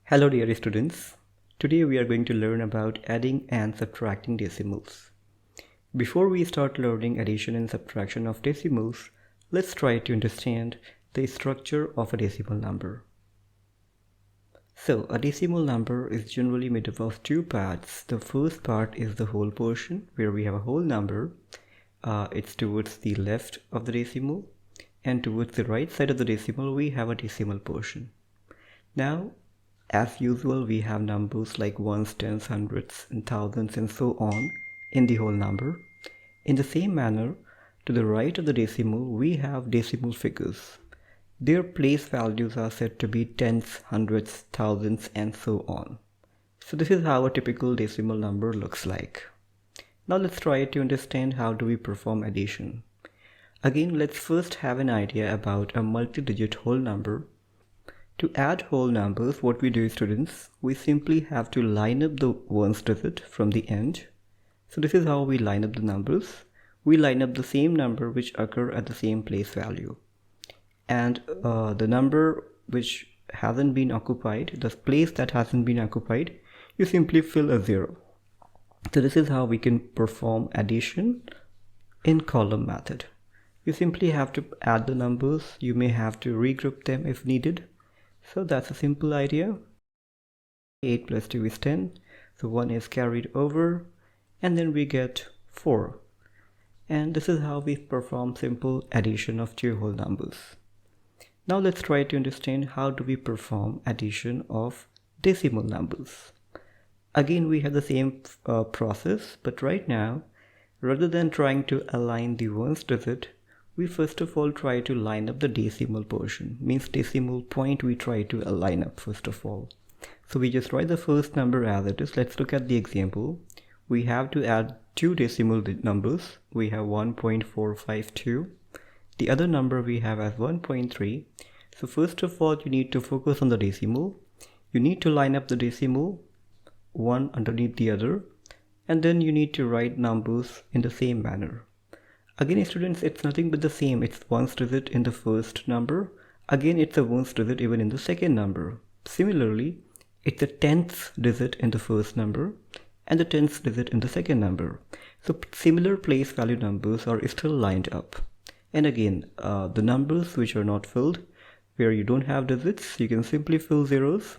Hello dear students, today we are going to learn about adding and subtracting decimals. Before we start learning addition and subtraction of decimals, let's try to understand the structure of a decimal number. So a decimal number is generally made up of two parts. The first part is the whole portion where we have a whole number. It's towards the left of the decimal, and towards the right side of the decimal we have a decimal portion. Now, as usual, we have numbers like ones, tens, hundreds, and thousands, and so on in the whole number. In the same manner, to the right of the decimal, we have decimal figures. Their place values are said to be tens, hundreds, thousands, and so on. So this is how a typical decimal number looks like. Now let's try to understand how do we perform addition. Again, let's first have an idea about a multi-digit whole number. To add whole numbers, what we do, students, we simply have to line up the ones digit from the end. So this is how we line up the numbers. We line up the same number which occur at the same place value. And the number which hasn't been occupied, the place that hasn't been occupied, you simply fill a 0. So this is how we can perform addition in column method. You simply have to add the numbers. You may have to regroup them if needed. So that's a simple idea. 8 plus 2 is 10. So 1 is carried over, and then we get 4. And this is how we perform simple addition of two whole numbers. Now let's try to understand how do we perform addition of decimal numbers. Again, we have the same process, but right now, rather than trying to align the ones digit, we first of all try to line up the decimal portion, means decimal point we try to align up first of all. So we just write the first number as it is. Let's look at the example. We have to add two decimal numbers. We have 1.452. The other number we have as 1.3. So first of all, you need to focus on the decimal. You need to line up the decimal one underneath the other, and then you need to write numbers in the same manner. Again, students, it's nothing but the same. It's ones digit in the first number. Again, it's a ones digit even in the second number. Similarly, it's a tenth digit in the first number and the tenth digit in the second number. So similar place value numbers are still lined up. And again, the numbers which are not filled, where you don't have digits, you can simply fill zeros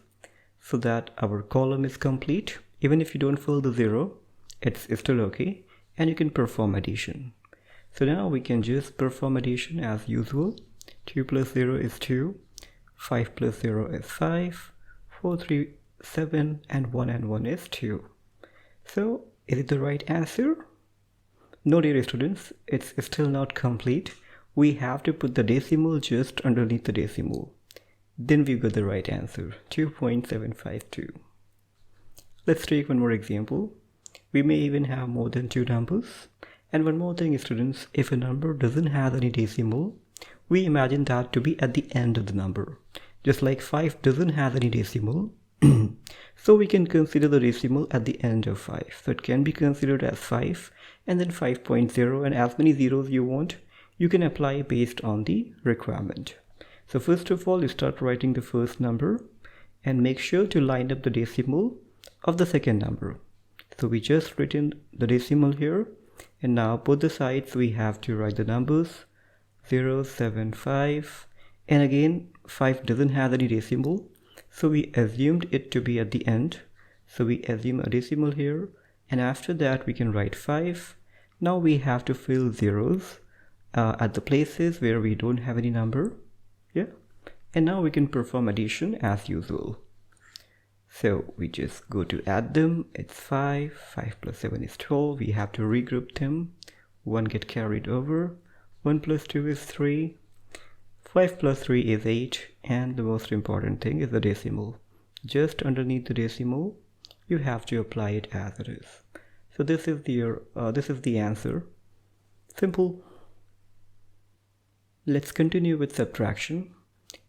so that our column is complete. Even if you don't fill the 0, it's still okay, and you can perform addition. So now we can just perform addition as usual. 2 plus 0 is 2, 5 plus 0 is 5, 4, 3, 7, and 1 is 2. So is it the right answer? No, dear students, it's still not complete. We have to put the decimal just underneath the decimal. Then we got the right answer, 2.752. Let's take one more example. We may even have more than two numbers. And one more thing, students, if a number doesn't have any decimal, we imagine that to be at the end of the number. Just like 5 doesn't have any decimal, so we can consider the decimal at the end of 5. So it can be considered as 5 and then 5.0, and as many zeros you want, you can apply based on the requirement. So first of all, you start writing the first number and make sure to line up the decimal of the second number. So we just written the decimal here. And now both the sides we have to write the numbers 0, 7, 5, and again 5 doesn't have any decimal, so we assumed it to be at the end. So we assume a decimal here, and after that we can write 5. Now we have to fill zeros at the places where we don't have any number. Yeah, and now we can perform addition as usual. So we just go to add them. It's 5, 5 plus 7 is 12. We have to regroup them. 1 get carried over. 1 plus 2 is 3. 5 plus 3 is 8. And the most important thing is the decimal. Just underneath the decimal, you have to apply it as it is. So this is the answer. Simple. Let's continue with subtraction.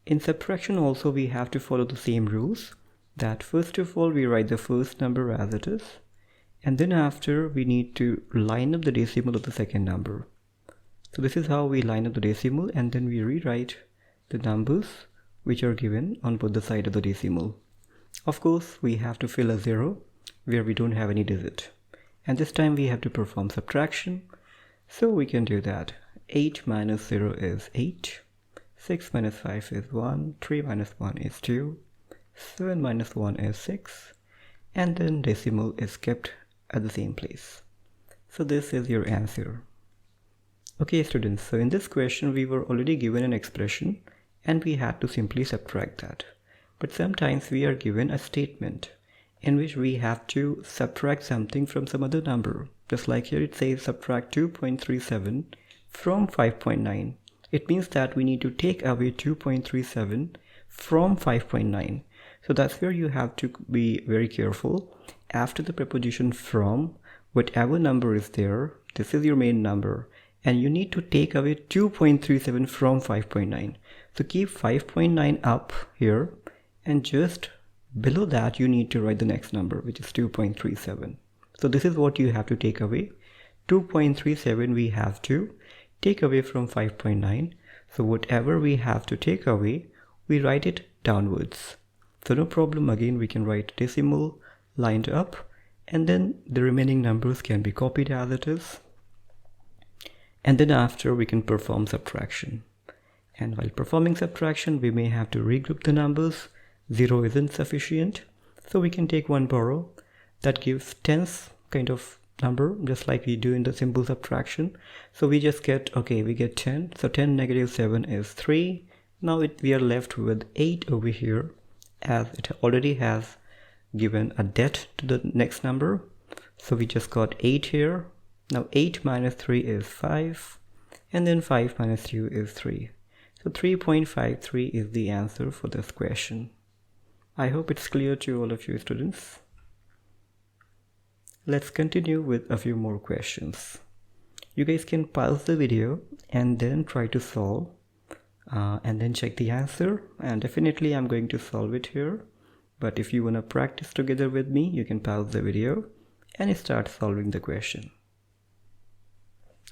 In subtraction also we have to follow the same rules. That first of all we write the first number as it is, and then after we need to line up the decimal of the second number. So this is how we line up the decimal, and then we rewrite the numbers which are given on both the side of the decimal. Of course, we have to fill a 0 where we don't have any digit. And this time we have to perform subtraction. So we can do that. 8 minus 0 is 8. 6 minus 5 is 1. 3 minus 1 is 2. 7 minus 1 is 6. And then decimal is kept at the same place. So this is your answer. Okay students, so in this question we were already given an expression and we had to simply subtract that. But sometimes we are given a statement in which we have to subtract something from some other number. Just like here it says subtract 2.37 from 5.9. It means that we need to take away 2.37 from 5.9. So that's where you have to be very careful. After the preposition from, whatever number is there, this is your main number. And you need to take away 2.37 from 5.9. So keep 5.9 up here, and just below that you need to write the next number, which is 2.37. So this is what you have to take away. 2.37 we have to take away from 5.9. So whatever we have to take away, we write it downwards. So no problem, again we can write decimal lined up, and then the remaining numbers can be copied as it is. And then after we can perform subtraction. And while performing subtraction, we may have to regroup the numbers. 0 isn't sufficient, so we can take one borrow. That gives tens kind of number, just like we do in the simple subtraction. So we just get, okay, we get 10. So 10 negative 7 is 3. Now we are left with 8 over here, as it already has given a det to the next number. So we just got 8 here. Now 8 minus 3 is 5, and then 5 minus 2 is 3. So 3.53 is the answer for this question. I hope it's clear to all of you students. Let's continue with a few more questions. You guys can pause the video and then try to solve and then check the answer, and definitely I'm going to solve it here. But if you want to practice together with me, you can pause the video and start solving the question.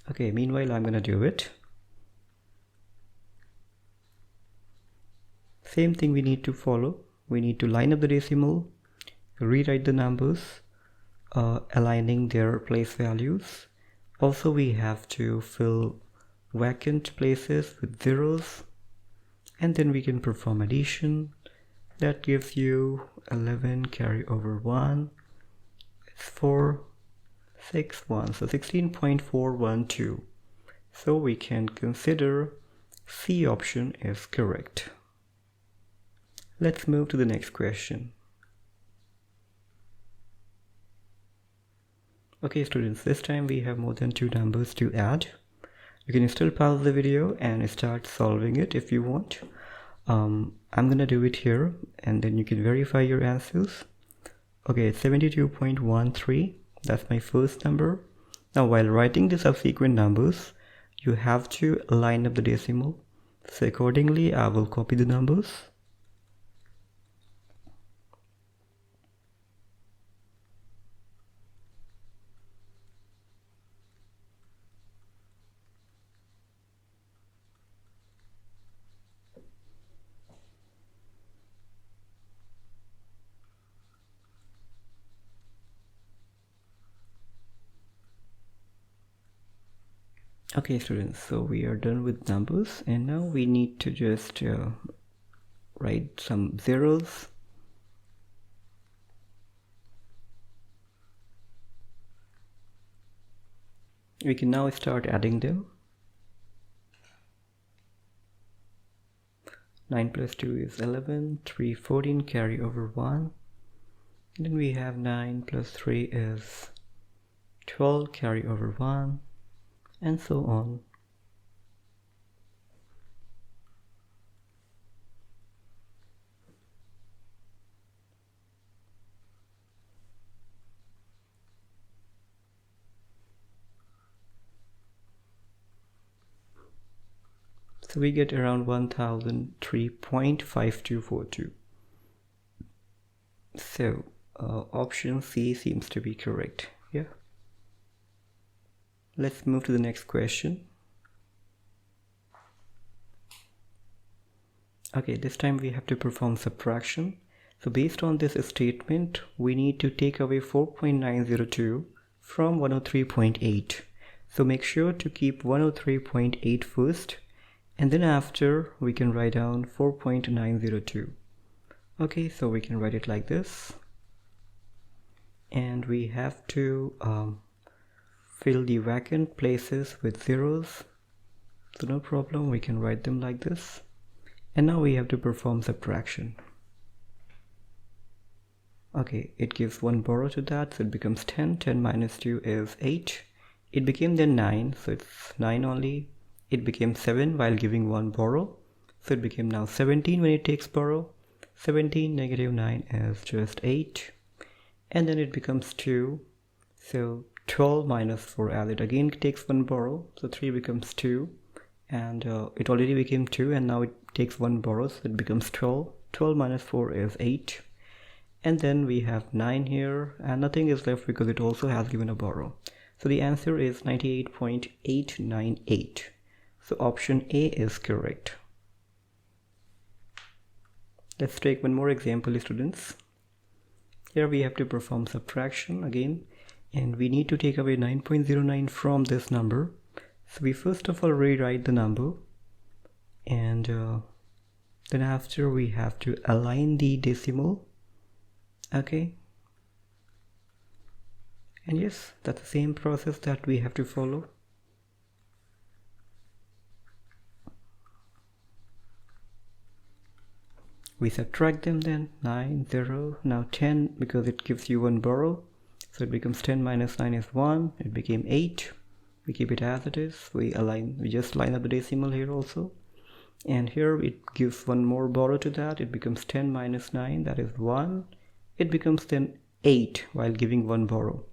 Okay, meanwhile I'm gonna do it. Same thing we need to follow. We need to line up the decimal, rewrite the numbers, aligning their place values. Also we have to fill vacant places with zeros, and then we can perform addition. That gives you 11 carry over 1. It's 4. 6, 1, so 16.412. So we can consider C option is correct. Let's move to the next question. Okay students, this time we have more than 2 numbers to add. You can still pause the video and start solving it if you want. I'm gonna do it here, and then you can verify your answers. Okay, it's 72.13. That's my first number. Now while writing the subsequent numbers, you have to line up the decimal. So accordingly, I will copy the numbers. Okay students, so we are done with numbers, and now we need to just write some zeros. We can now start adding them. 9 plus 2 is 11, 3, 14, carry over 1. Then we have 9 plus 3 is 12, carry over 1. And so on. So we get around 1003.5242. So option C seems to be correct. Yeah. Let's move to the next question. Okay, this time we have to perform subtraction. So based on this statement, we need to take away 4.902 from 103.8. So make sure to keep 103.8 first, and then after we can write down 4.902. Okay, so we can write it like this. And we have to fill the vacant places with zeros. So no problem, we can write them like this. And now we have to perform subtraction. Okay, it gives one borrow to that, so it becomes 10. 10 minus 2 is 8. It became then 9, so it's 9 only. It became 7 while giving one borrow, so it became now 17 when it takes borrow. 17 negative 9 is just 8. And then it becomes 2, so 12 minus 4 as it again takes one borrow, so 3 becomes 2. And it already became 2, and now it takes one borrow, so it becomes 12. 12 minus 4 is 8. And then we have 9 here, and nothing is left because it also has given a borrow. So the answer is 98.898. So option A is correct. Let's take one more example, students. Here we have to perform subtraction again, and we need to take away 9.09 from this number. So we first of all rewrite the number, and then after we have to align the decimal. Okay, and yes, that's the same process that we have to follow. We subtract them then, 9, 0, now 10 because it gives you one borrow, so it becomes 10 minus 9 is 1, it became 8. We keep it as it is, we just line up the decimal here also. And here it gives one more borrow to that, it becomes 10 minus 9, that is 1. It becomes then 8 while giving one borrow.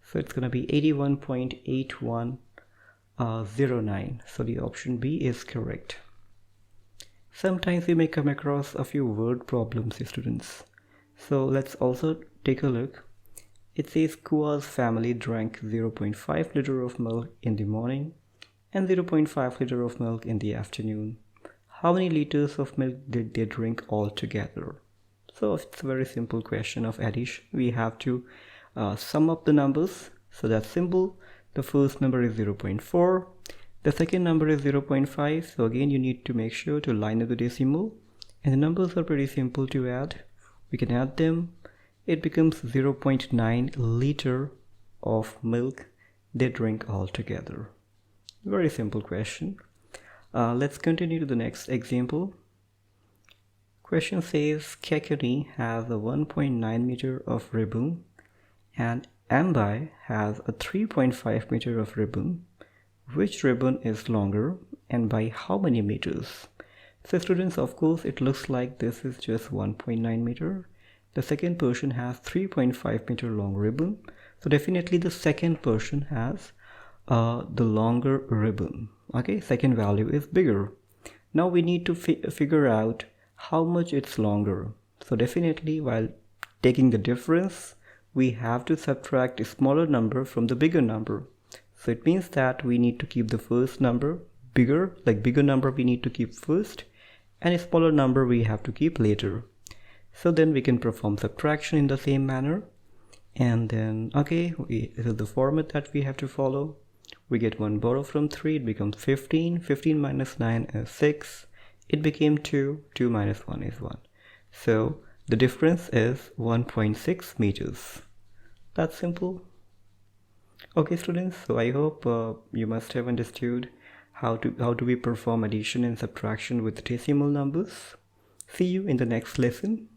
So it's going to be 81.8109. So the option B is correct. Sometimes we may come across a few word problems, students. So let's also take a look. It says Kua's family drank 0.5 liter of milk in the morning and 0.5 liter of milk in the afternoon. How many liters of milk did they drink altogether? So it's a very simple question of addition. We have to sum up the numbers. So that's simple. The first number is 0.4. The second number is 0.5. So again, you need to make sure to line up the decimal. And the numbers are pretty simple to add. We can add them. It becomes 0.9 liter of milk they drink altogether. Very simple question. Let's continue to the next example. Question says Kekuni has a 1.9 meter of ribbon and Ambai has a 3.5 meter of ribbon. Which ribbon is longer and by how many meters? So students, of course, it looks like this is just 1.9 meter. The second person has 3.5 meter long ribbon. So definitely the second person has the longer ribbon. Okay, second value is bigger. Now we need to figure out how much it's longer. So definitely while taking the difference, we have to subtract a smaller number from the bigger number. So it means that we need to keep the first number bigger, like bigger number we need to keep first, and a smaller number we have to keep later. So then we can perform subtraction in the same manner. And then, okay, this is the format that we have to follow. We get one borrow from 3, it becomes 15. 15 minus 9 is 6. It became 2. 2 minus 1 is 1. So the difference is 1.6 meters. That's simple. Okay students, so I hope you must have understood how do we perform addition and subtraction with decimal numbers. See you in the next lesson.